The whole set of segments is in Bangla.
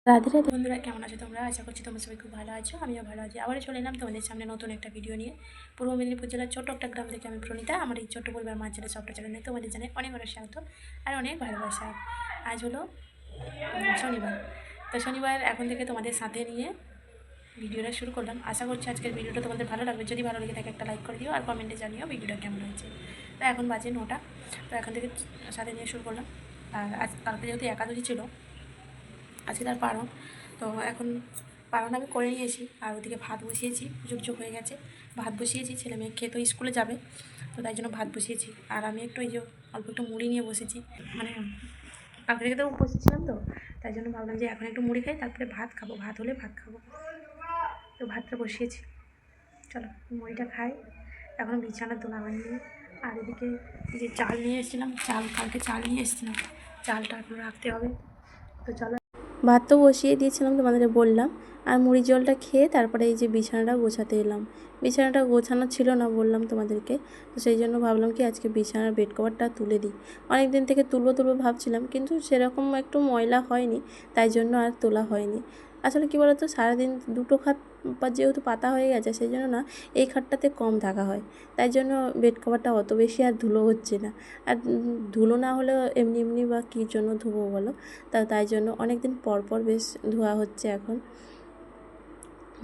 রাধে রাধে বন্ধুরা, কেমন আছো তোমরা? আশা করছি তোমরা সবাই খুব ভালো আছো। আমিও ভালো আছি। আবারও চলে এলাম তোমাদের সামনে নতুন একটা ভিডিও নিয়ে। পূর্ব মেদিনীপুর জেলার ছোট্ট একটা গ্রাম থেকে আমি প্রণীতা। আমার এই ছোট্ট পরিবার মা ছেলে সবটা চ্যানেলে তোমাদের জানাই অনেক অনেক স্বাগত আর অনেক ভালোবাসা। আজ হলো শনিবার। তো শনিবার এখন থেকে তোমাদের সাথে নিয়ে ভিডিওটা শুরু করলাম। আশা করছি আজকের ভিডিওটা তোমাদের ভালো লাগবে। যদি ভালো লেগে থাকে একটা লাইক করে দিও আর কমেন্টে জানিও ভিডিওটা কেমন হয়েছে। তো এখন বাজে 9টা। তো এখন থেকে সাথে নিয়ে শুরু করলাম। আর আজ কালকে যেহেতু একাদশী ছিল, আজকে তার পারণ। তো এখন পারণ আমি করে নিয়েছি আর ওদিকে ভাত বসিয়েছি। ঝুকঝুক হয়ে গেছে, ভাত বসিয়েছি। ছেলে মেয়ে খেয়ে তো স্কুলে যাবে, তো তাই জন্য ভাত বসিয়েছি। আর আমি একটু এই যে অল্প একটু মুড়ি নিয়ে বসেছি। মানে কালকে থেকে তো বসেছিলাম, তো তাই জন্য ভাবলাম যে এখন একটু মুড়ি খাই, তারপরে ভাত খাবো। ভাত হলে ভাত খাবো, তো ভাতটা বসিয়েছি। চলো মুড়িটা খাই। এখন বিছানা তোলা হয়নি। আর এদিকে যে চাল নিয়ে এসেছিলাম, কালকে চাল নিয়ে এসেছিলাম, চালটা এখন রাখতে হবে। তো চলো, ভাত তো বসিয়ে দিয়েছিলাম তোমাদের বললাম। আর মুড়ি জলটা খেয়ে তারপরে এই যে বিছানাটা গোছাতে এলাম। বিছানাটা গোছানো ছিল না বললাম তোমাদেরকে, তো সেই জন্য ভাবলাম কি আজকে বিছানার বেড কভারটা তুলে দিই। অনেক দিন থেকে তুলবো ভাবছিলাম, কিন্তু সেরকম একটু ময়লা হয়নি, তাই জন্য আর তোলা হয়নি। আসলে কী বলতো, সারাদিন দুটো খাট যেহেতু পাতা হয়ে গেছে, সেই জন্য না এই খাটটাতে কম থাকা হয়, তাই জন্য বেড কভারটা অত বেশি আর ধুলো হচ্ছে না। আর ধুলো না হলেও এমনি এমনি বা কী জন্য ধুবো বলো, তাই জন্য অনেক দিন পর পর বেশ ধোয়া হচ্ছে এখন।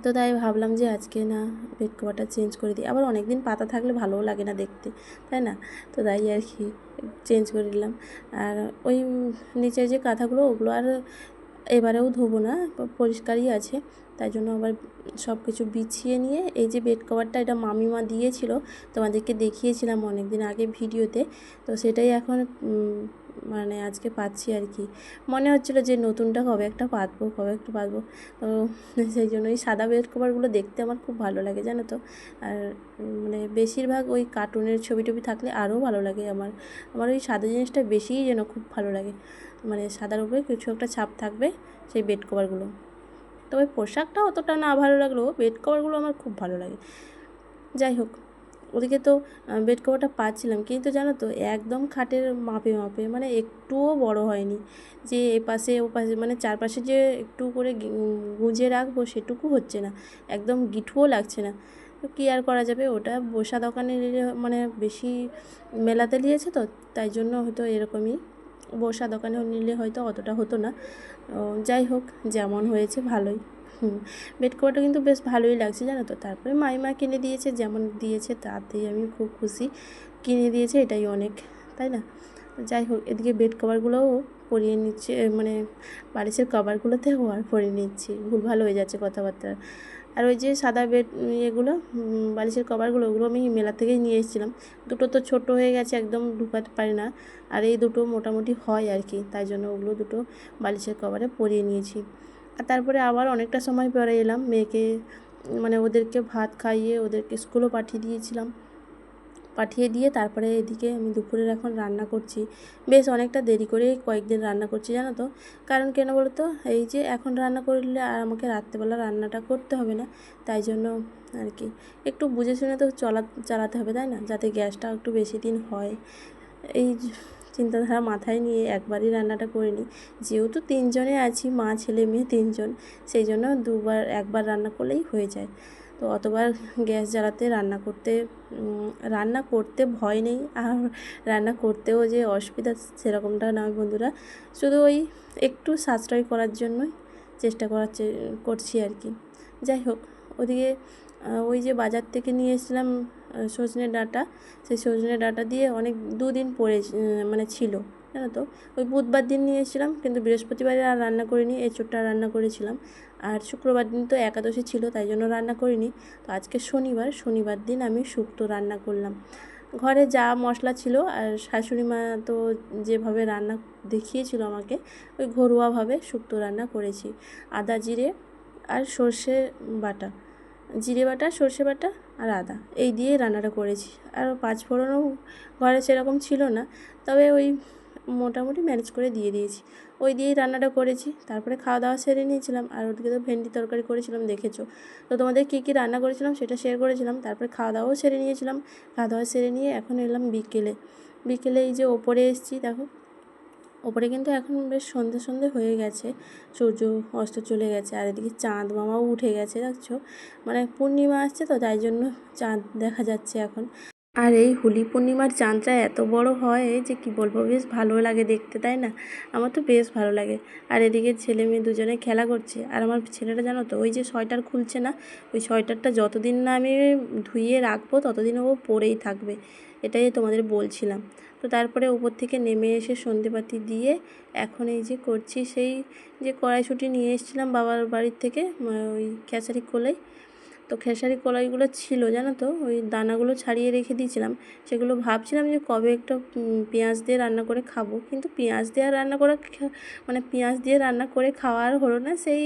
তো তাই ভাবলাম যে আজকে না বেড কভারটা চেঞ্জ করে দিই। আবার অনেক দিন পাতা থাকলে ভালোও লাগে না দেখতে, তাই না? তো তাই আর কি চেঞ্জ করে দিলাম। আর ওই নিচের যে কাঁথাগুলো, ওগুলো আর এবারেও ধোবো না, পরিষ্কারই আছে। তাই জন্য আবার সব কিছু বিছিয়ে নিয়ে এই যে বেড কভারটা, এটা মামিমা দিয়েছিল, তোমাদেরকে দেখিয়েছিলাম অনেক দিন আগে ভিডিওতে। তো সেটাই এখন মানে আজকে পাচ্ছি আর কি। মনে হচ্ছিলো যে নতুনটা কবে একটা পাতবো। তো সেই জন্য এই সাদা বেড কভারগুলো দেখতে আমার খুব ভালো লাগে, জানো তো। আর মানে বেশিরভাগ ওই কার্টুনের ছবি টবি থাকলে আরও ভালো লাগে আমার। ওই সাদা জিনিসটা বেশিই যেন খুব ভালো লাগে। মানে সাদার উপরে কিছু একটা ছাপ থাকবে সেই বেড কভারগুলো। তবে পোশাকটা অতটা না ভালো লাগলেও বেড কভারগুলো আমার খুব ভালো লাগে। যাই হোক, ওদিকে তো বেড কভারটা পাচ্ছিলাম, কিন্তু জানো তো একদম খাটের মাপে মানে একটুও বড় হয়নি। যে এপাশে ওপাশে মানে চারপাশে যে একটু করে গুঁজে রাখবো সেটুকু হচ্ছে না, একদম গিঠুও লাগছে না। তো কী আর করা যাবে, ওটা বসা দোকানে নিলে মানে বেশি মেলাতে নিয়েছে, তো তাই জন্য হয়তো এরকমই। বসা দোকানে নিলে হয়তো অতটা হতো না। যাই হোক, যেমন হয়েছে ভালোই। বেড কভারটা কিন্তু বেশ ভালোই লাগছে, জানো তো। তারপরে মাইমা কিনে দিয়েছে, যেমন দিয়েছে তাতেই আমি খুব খুশি। কিনে দিয়েছে এটাই অনেক, তাই না? যাই হোক, এদিকে বেড কভারগুলোও পরিয়ে নিচ্ছে, মানে বালিশের কভারগুলোতেও আর পরিয়ে নিচ্ছি। ভুলভাল হয়ে যাচ্ছে কথাবার্তা। আর ওই যে সাদা বেড এগুলো বালিশের কভারগুলো, ওগুলো আমি মেলা থেকেই নিয়ে এসেছিলাম। দুটো তো ছোট হয়ে গেছে, একদম ঢুকাতে পারি না। আর এই দুটো মোটামুটি হয় আর কি, তাই জন্য ওগুলো দুটো বালিশের কভারে পরিয়ে নিয়েছি। আর তারপরে আবার অনেকটা সময় পরে এলাম, মেয়েকে মানে ওদেরকে ভাত খাইয়ে ওদেরকে স্কুলও পাঠিয়ে দিয়ে তারপরে এদিকে আমি দুপুরের এখন রান্না করছি। বেশ অনেকটা দেরি করে কয়েকদিন রান্না করছি, জানো তো। কারণ কেন বলো তো, এই যে এখন রান্না করলে আর আমাকে রাত্রেবেলা রান্নাটা করতে হবে না, তাই জন্য আর কি। একটু বুঝে শুনে তো চালাতে হবে, তাই না, যাতে গ্যাসটা একটু বেশি দিন হয়। এই চিন্তাধারা মাথায় নিয়ে একবারই রান্নাটা করে নিই। যেহেতু 3জনে আছি, মা ছেলে মেয়ে 3জন, সেই জন্য একবার রান্না করলেই হয়ে যায়। তো অতবার গ্যাস জ্বালাতে রান্না করতে ভয় নেই, আর রান্না করতেও যে অসুবিধা সেরকমটা নয় বন্ধুরা। শুধু ওই একটু সাশ্রয় করার জন্যই চেষ্টা করছি আর কি। যাই হোক, ওদিকে ওই যে বাজার থেকে নিয়ে এসেছিলাম সজনে ডাঁটা, সেই সজনে ডাঁটা দিয়ে অনেক 2 দিন পরে মানে ছিল, জানো তো। ওই বুধবার দিন নিয়ে এসেছিলাম, কিন্তু বৃহস্পতিবারে আর রান্না করিনি, এঁচোড়টা রান্না করেছিলাম। আর শুক্রবার দিন তো একাদশী ছিল, তাই জন্য রান্না করিনি। তো আজকে শনিবার দিন আমি শুক্তো রান্না করলাম। ঘরে যা মশলা ছিল, আর শাশুড়ি মা তো যেভাবে রান্না দেখিয়েছিল আমাকে, ওই ঘরোয়াভাবে শুক্তো রান্না করেছি। আদা জিরে আর সর্ষে বাটা, জিরে বাটা, সর্ষে বাটা আর আদা, এই দিয়ে রান্নাটা করেছি। আর পাঁচফোড়নও ঘরে সেরকম ছিল না, তবে ওই মোটামুটি ম্যানেজ করে দিয়েছি। ওই দিয়েই রান্নাটা করেছি। তারপরে খাওয়া দাওয়া সেরে নিয়েছিলাম। আর ওদিকে তো ভেন্ডি তরকারি করেছিলাম, দেখেছো তো। তোমাদের কী রান্না করেছিলাম সেটা শেয়ার করেছিলাম। তারপরে খাওয়া দাওয়াও সেরে নিয়েছিলাম। খাওয়া দাওয়া সেরে নিয়ে এখন এলাম বিকেলে। এই যে ওপরে এসেছি, দেখো ওপরে কিন্তু এখন বেশ সন্ধে সন্ধে হয়ে গেছে, সূর্য অস্ত চলে গেছে, আর এদিকে চাঁদ মামাও উঠে গেছে দেখছো, মানে পূর্ণিমা আসছে তো তাই জন্য চাঁদ দেখা যাচ্ছে এখন। আর এই হোলি পূর্ণিমার চাঁদটা এত বড় হয় যে কি বলবো, বেশ ভালো লাগে দেখতে, তাই না? আমার তো বেশ ভালো লাগে। আর এদিকে ছেলে মেয়ে দুজনে খেলা করছে, আর আমার ছেলেটা জানো তো ওই যে সোয়েটার খুলছে না, ওই সোয়েটারটা যতদিন না আমি ধুইয়ে রাখবো ততদিন ও পরেই থাকবে, এটাই তোমাদের বলছিলাম। তো তারপরে উপর থেকে নেমে এসে সন্ধেবাতি দিয়ে এখন এই যে করছি সেই যে কড়াইশুঁটি নিয়ে এসেছিলাম বাবার বাড়ির থেকে, ওই খেসারি কলাই। তো খেসারি কলাইগুলো ছিল জানো তো, ওই দানাগুলো ছাড়িয়ে রেখে দিয়েছিলাম। সেগুলো ভাবছিলাম যে কবে একটা পেঁয়াজ দিয়ে রান্না করে খাবো, কিন্তু পেঁয়াজ দিয়ে রান্না করে মানে পেঁয়াজ দিয়ে রান্না করে খাওয়া আর হলো না, সেই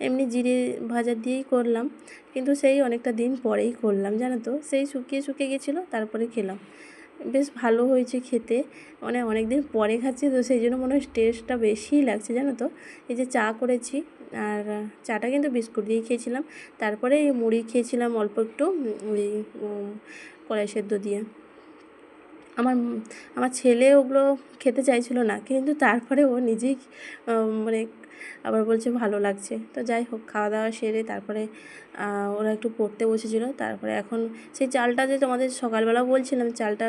এমনি জিরে ভাজা দিয়েই করলাম। কিন্তু সেই অনেকটা দিন পরেই করলাম জানো তো, সেই শুকিয়ে শুকিয়ে গেছিলো, তারপরে খেলাম। বেশ ভালো হয়েছে খেতে, মানে অনেক দিন পরে খাচ্ছি তো সেই জন্য মনে হয় টেস্টটা বেশিই লাগছে জানো তো। এই যে চা করেছি, আর চাটা কিন্তু বিস্কুট দিয়েই খেয়েছিলাম। তারপরে এই মুড়ি খেয়েছিলাম অল্প একটু, ওই কড়াই সেদ্ধ দিয়ে। আমার আমার ছেলে ওগুলো খেতে চাইছিল না, কিন্তু তারপরে ও নিজেই মানে আবার বলছে ভালো লাগছে। তো যাই হোক, খাওয়া দাওয়া সেরে তারপরে ওরা একটু পড়তে বসেছিল। তারপরে এখন সেই চালটা যে তোমাদের সকালবেলা বলছিলাম চালটা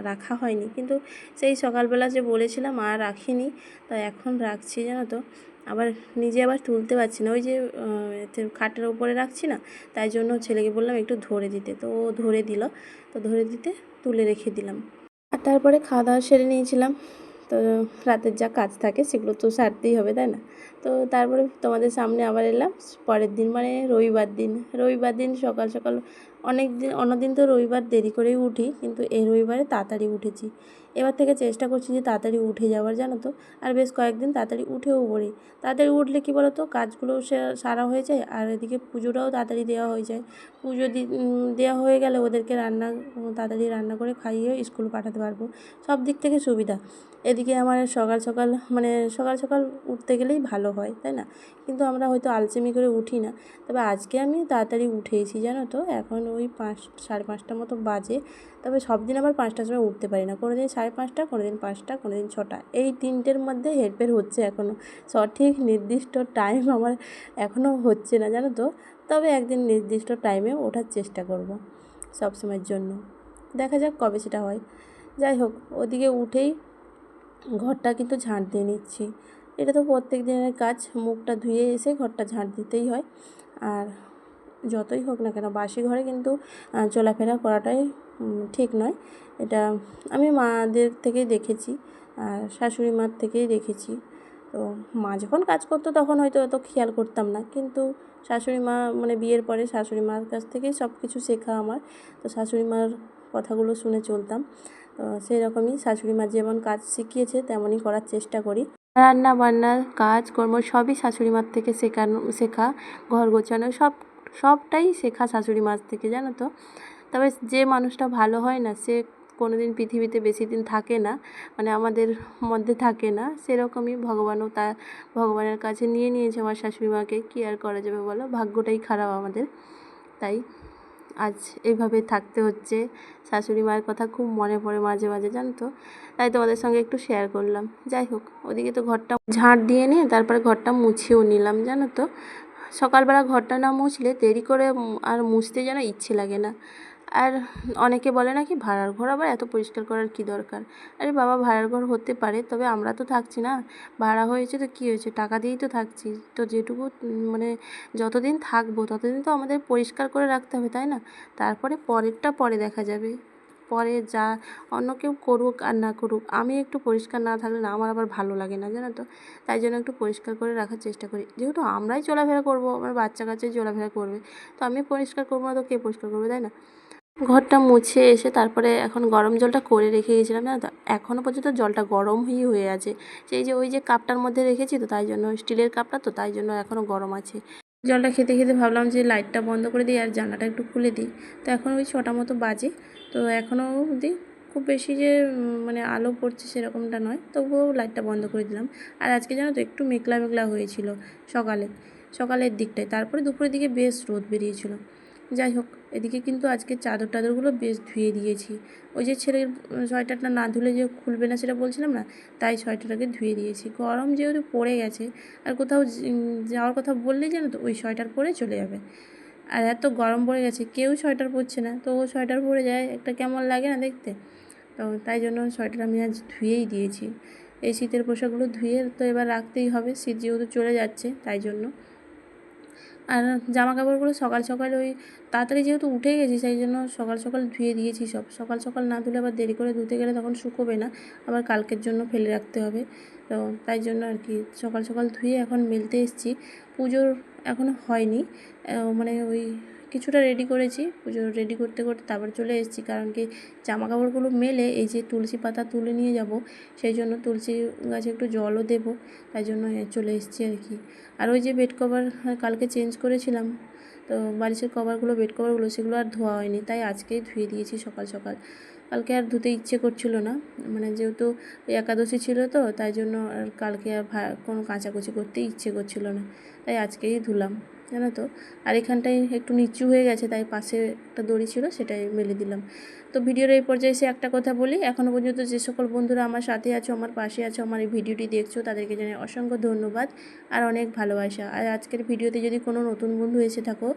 রাখা হয়নি, কিন্তু সেই সকালবেলা যে বলেছিলাম আর রাখিনি, তাই এখন রাখছি জানো তো। আবার নিজে আবার তুলতে পারছি না, ওই যে খাটের ওপরে রাখছি না, তাই জন্য ছেলেকে বললাম একটু ধরে দিতে, তো ও ধরে দিল। তো ধরে দিতে তুলে রেখে দিলাম। আর তারপরে খাওয়া দাওয়া সেরে নিয়েছিলাম। তো রাতের যা কাজ থাকে সেগুলো তো সারতেই হবে, তাই না? তো তারপরে তোমাদের সামনে আবার এলাম পরের দিন, মানে রবিবার দিন সকাল সকাল। অন্যদিন তো রবিবার দেরি করেই উঠি, কিন্তু এই রবিবারে তাড়াতাড়ি উঠেছি। এবার থেকে চেষ্টা করছি যে তাড়াতাড়ি উঠে যাওয়ার জানো তো। আর বেশ কয়েকদিন তাড়াতাড়ি উঠেও পড়ি। তাড়াতাড়ি উঠলে কী বলো তো, কাজগুলো সারা হয়ে যায়, আর এদিকে পুজোটাও তাড়াতাড়ি দেওয়া হয়ে যায়। পুজো দেওয়া হয়ে গেলে ওদেরকে তাড়াতাড়ি রান্না করে খাইয়ে স্কুল পাঠাতে পারবো, সব দিক থেকে সুবিধা। এদিকে আমার সকাল সকাল উঠতে গেলেই ভালো হয়, তাই না? কিন্তু আমরা হয়তো আলসেমি করে উঠি না। তবে আজকে আমি তাড়াতাড়ি উঠেছি জানো তো, এখন ওই 5, 5:30 মতো বাজে। তবে সব দিন আবার 5টার সময় উঠতে পারি না, কোনো দিন 5:30, কোনো দিন 5টা, কোনো দিন 6টা, এই 3টের মধ্যে হেরফের হচ্ছে এখনও। সঠিক নির্দিষ্ট টাইম আমার এখনও হচ্ছে না জানো তো। তবে একদিন নির্দিষ্ট টাইমে ওঠার চেষ্টা করব সবসময়ের জন্য, দেখা যাক কবে সেটা হয়। যাই হোক, ওদিকে উঠেই ঘরটা কিন্তু ঝাঁট দিয়ে নিচ্ছি। এটা তো প্রত্যেক দিনের কাজ, মুখটা ধুয়ে এসে ঘরটা ঝাঁট দিতেই হয়। আর যতই হোক না কেন বাসি ঘরে কিন্তু চলাফেরা করাটাই ঠিক নয়। এটা আমি মাদের থেকেই দেখেছি, আর শাশুড়ি মার থেকেই দেখেছি। তো মা যখন কাজ করতো তখন হয়তো অত খেয়াল করতাম না, কিন্তু শাশুড়ি মা, মানে বিয়ের পরে শাশুড়ি মার কাছ থেকেই সব কিছু শেখা আমার। তো শাশুড়ি মার কথাগুলো শুনে চলতাম। তো সেই রকমই শাশুড়ি মা যেমন কাজ শিখিয়েছে তেমনই করার চেষ্টা করি। রান্না বান্নার কাজকর্ম সবই শাশুড়ি মার থেকে শেখা, ঘর গোছানো সবটাই শেখা শাশুড়ি মার থেকে জানো তো। তবে যে মানুষটা ভালো হয় না, সে কোনো দিন পৃথিবীতে বেশি দিন থাকে না, মানে আমাদের মধ্যে থাকে না। সেরকমই ভগবানের কাছে নিয়েছে আমার শাশুড়ি মাকে, কী আর করা যাবে বলো, ভাগ্যটাই খারাপ আমাদের। তাই আজ এইভাবে থাকতে হচ্ছে। শাশুড়ি মায়ের কথা খুব মনে পড়ে মাঝে মাঝে জানো তো, তাই তোমাদের সঙ্গে একটু শেয়ার করলাম। যাই হোক, ওদিকে তো ঘরটা ঝাঁট দিয়ে নিয়ে তারপরে ঘরটা মুছেও নিলাম জানো তো। সকালবেলা ঘরটা না মুছলে দেরি করে আর মুছতে যেন ইচ্ছে লাগে না। আর অনেকে বলে নাকি ভাড়ার ঘর আবার এত পরিষ্কার করার কী দরকার। আরে বাবা, ভাড়ার ঘর হতে পারে, তবে আমরা তো থাকছি না, ভাড়া হয়েছে তো কী হয়েছে, টাকা দিয়েই তো থাকছি। তো যেটুকু মানে যতদিন থাকবো ততদিন তো আমাদের পরিষ্কার করে রাখতে হবে, তাই না? তারপরে পরেরটা পরে দেখা যাবে, পরে যা অন্য কেউ করুক আর না করুক, আমি একটু পরিষ্কার না থাকলে না আমার আবার ভালো লাগে না জানো তো। তাই জন্য একটু পরিষ্কার করে রাখার চেষ্টা করি, যেহেতু আমরাই চলাফেরা করবো, আমার বাচ্চা কাচ্চাই চলাফেরা করবে, তো আমি পরিষ্কার করবো না তো কে পরিষ্কার করবে, তাই না? ঘরটা মুছে এসে তারপরে এখন গরম জলটা করে রেখে গেছিলাম জানো তো, এখনও পর্যন্ত জলটা গরমই হয়ে আছে। সেই যে ওই যে কাপটার মধ্যে রেখেছি, তো তাই জন্য স্টিলের কাপটা, তো তাই জন্য এখনও গরম আছে। জলটা খেতে খেতে ভাবলাম যে লাইটটা বন্ধ করে দিই আর জানলাটা একটু খুলে দিই। তো এখন ওই 6টা মতো বাজে, তো এখনও অবধি খুব বেশি যে মানে আলো পড়ছে সেরকমটা নয়, তবুও লাইটটা বন্ধ করে দিলাম। আর আজকে জানো তো একটু মেঘলা মেঘলা হয়েছিল সকালের দিকটায়, তারপরে দুপুরের দিকে বেশ রোদ বেরিয়েছিল। যাই হোক, এদিকে কিন্তু আজকে চাদর টাদরগুলো বেশ ধুয়ে দিয়েছি। ওই যে ছেলের সোয়েটারটা না ধুলে যে খুলবে না সেটা বলছিলাম না, তাই সোয়েটারটাকে ধুয়ে দিয়েছি। গরম যেহেতু পড়ে গেছে, আর কোথাও যাওয়ার কথা বললেই জানো তো ওই সোয়েটার পরে চলে যাবে। আর এত গরম পড়ে গেছে, কেউ সোয়েটার পরছে না, তো ও সোয়েটার পরে যায়, একটা কেমন লাগে না দেখতে। তো তাই জন্য সোয়েটার আমি আজ ধুয়েই দিয়েছি। এই শীতের পোশাকগুলো ধুয়ে তো এবার রাখতেই হবে, শীত যেহেতু চলে যাচ্ছে তাই জন্য। আর জামা কাপড়গুলো সকাল সকাল ওই তাড়াতাড়ি যেহেতু উঠে গেছি সেই জন্য সকাল সকাল ধুয়ে দিয়েছি সব। সকাল সকাল না ধুলে আবার দেরি করে ধুতে গেলে তখন শুকোবে না, আবার কালকের জন্য ফেলে রাখতে হবে। তো তাই জন্য আর কি সকাল সকাল ধুয়ে এখন মেলতে এসেছি। পুজোর এখনও হয়নি, মানে ওই কিছুটা রেডি করেছি, পুজো রেডি করতে করতে তারপর চলে এসেছি। কারণ কি জামা কাপড়গুলো মেলে এই যে তুলসী পাতা তুলে নিয়ে যাব, সেই জন্য তুলসী গাছে একটু জলও দেবো, তাই জন্য চলে এসেছি আর কি। আর ওই যে বেড কভার কালকে চেঞ্জ করেছিলাম, তো বালিশের কভারগুলো বেড কভারগুলো সেগুলো আর ধোয়া হয়নি, তাই আজকেই ধুয়ে দিয়েছি সকাল সকাল। কালকে আর ধুতে ইচ্ছে করছিল না, মানে যেহেতু একাদশী ছিল তো তাই জন্য আর কালকে আর কোনো কাচাকুচি করতে ইচ্ছে করছিল না, তাই আজকেই ধুলাম জানো তো। আর এখানটায় একটু নিচু হয়ে গেছে, তাই পাশে একটা দড়ি ছিল সেটাই মেলে দিলাম। তো ভিডিওর এই পর্যায়ে এসে একটা কথা বলি, এখনও পর্যন্ত যে সকল বন্ধুরা আমার সাথে আছো, আমার পাশে আছো, আমার এই ভিডিওটি দেখছো, তাদেরকে জানাই অসংখ্য ধন্যবাদ আর অনেক ভালোবাসা। আর আজকের ভিডিওতে যদি কোনো নতুন বন্ধু এসে থাকো,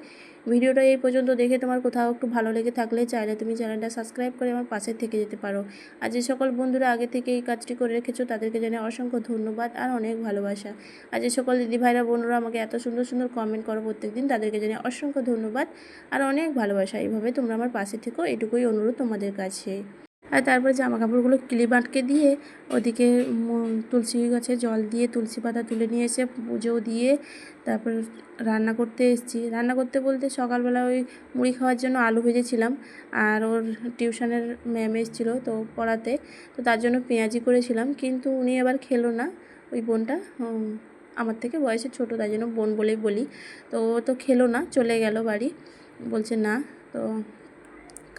ভিডিওটা এই পর্যন্ত দেখে তোমার কোথাও একটু ভালো লেগে থাকলে চাইলে তুমি চ্যানেলটা সাবস্ক্রাইব করে আমার পাশে থেকে যেতে পারো। আর যে সকল বন্ধুরা আগে থেকে এই কাজটি করে রেখেছো তাদেরকে জানাই অসংখ্য ধন্যবাদ আর অনেক ভালোবাসা। আর যে সকল দিদিভাইরা বোনরা আমাকে এত সুন্দর সুন্দর কমেন্ট করো প্রত্যেকদিন, তাদেরকে জানাই অসংখ্য ধন্যবাদ আর অনেক ভালোবাসা। এইভাবে তোমরা আমার পাশে থেকো, এটুকুই অনুরোধ তোমাদের কাছে। আর তারপরে জামা কাপড়গুলো ক্লিপ আটকে দিয়ে ওদিকে তুলসী গাছে জল দিয়ে তুলসী পাতা তুলে নিয়ে এসে পুজো দিয়ে তারপর রান্না করতে এসেছি। রান্না করতে বলতে সকালবেলা ওই মুড়ি খাওয়ার জন্য আলু ভেজেছিলাম, আর ওর টিউশনের ম্যাম এসেছিলো তো পড়াতে, তো তার জন্য পেঁয়াজি করেছিলাম, কিন্তু উনি আবার খেলো না। ওই বোনটা আমার থেকে বয়সে ছোটো, তাই জন্য বোন বলেই বলি। তো ও তো খেলো না, চলে গেল বাড়ি, বলছে না, তো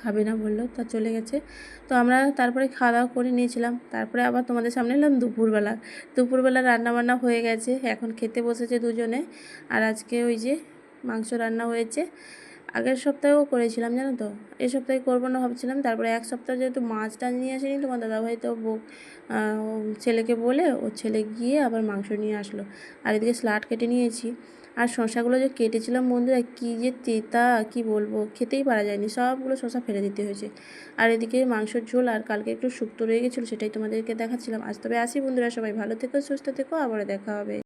খাবে না বললো, তা চলে গেছে। তো আমরা তারপরে খাওয়া দাওয়া করে নিয়েছিলাম, তারপরে আবার তোমাদের সামনে এলাম দুপুরবেলা রান্নাবান্না হয়ে গেছে, এখন খেতে বসেছে দুজনে। আর আজকে ওই যে মাংস রান্না হয়েছে, আগের সপ্তাহেও করেছিলাম জানো তো, এই সপ্তাহে করবো না ভাবছিলাম, তারপরে এক সপ্তাহ যেহেতু মাছটা নিয়ে আসেনি তোমার দাদাভাই, তো ছেলেকে বলে ও ছেলে গিয়ে আবার মাংস নিয়ে আসলো। আর এদিকে স্লাট কেটে নিয়েছি, আর শসাগুলো যে কেটেছিলাম বন্ধুরা, কী যে তেতা কি বলবো, খেতেই পারা যায়নি, সবগুলো শসা ফেলে দিতে হয়েছে। আর এদিকে মাংসের ঝোল আর কালকে একটু শুক্তো রয়ে গেছিলো, সেটাই তোমাদেরকে দেখাচ্ছিলাম। আজ তবে আসি বন্ধুরা, সবাই ভালো থেকো, সুস্থ থেকো, আবারও দেখা হবে।